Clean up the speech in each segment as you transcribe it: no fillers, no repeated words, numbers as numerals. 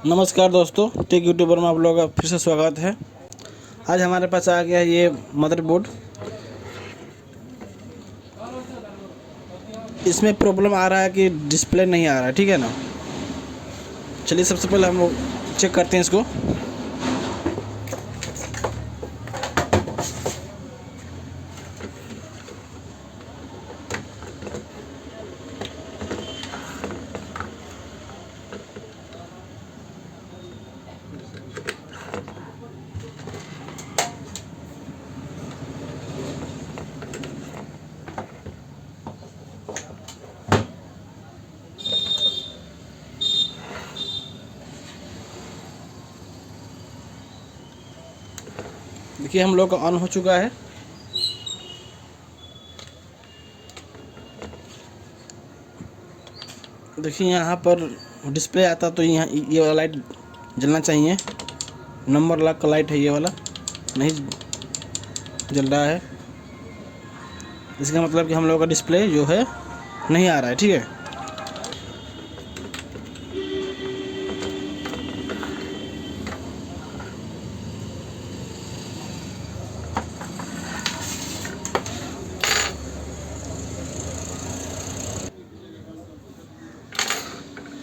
नमस्कार दोस्तों, tech YouTuber में आप लोगों का फिर से स्वागत है। आज हमारे पास आ गया ये मदरबोर्ड। इसमें प्रॉब्लम आ रहा है कि डिस्प्ले नहीं आ रहा है, ठीक है ना। चलिए सबसे पहले हम लोग चेक करते हैं इसको। देखिए हम लोग का ऑन हो चुका है। देखिए यहाँ पर डिस्प्ले आता तो यहाँ ये वाला लाइट जलना चाहिए। नंबर लॉक का लाइट है, ये वाला नहीं जल रहा है। इसका मतलब कि हम लोग का डिस्प्ले जो है नहीं आ रहा है, ठीक है।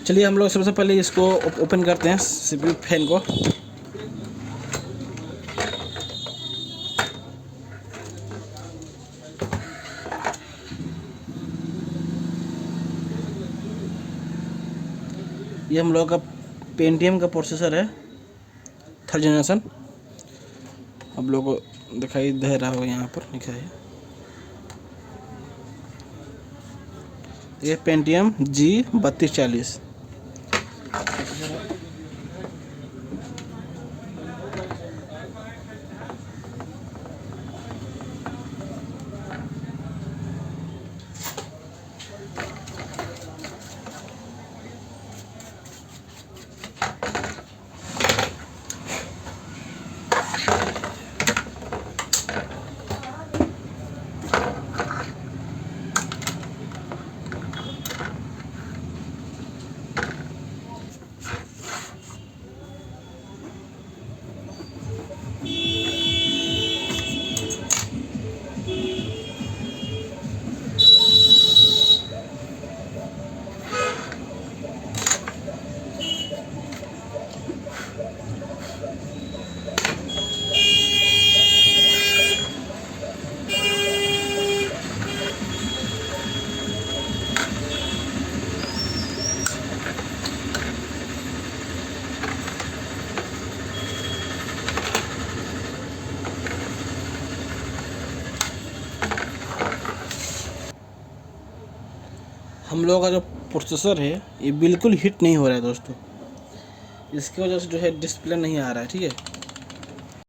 चलिए हम लोग सबसे पहले इसको ओपन करते हैं, सीपीयू फैन को। ये हम लोग का पेंटियम का प्रोसेसर है, 3rd जनरेशन। आप लोग को दिखाई दे रहा होगा, यहाँ पर लिखा है ये पेंटियम G3240। हम लोगों का जो प्रोसेसर है ये बिल्कुल हिट नहीं हो रहा है दोस्तों। इसकी वजह से जो है डिस्प्ले नहीं आ रहा है, ठीक है।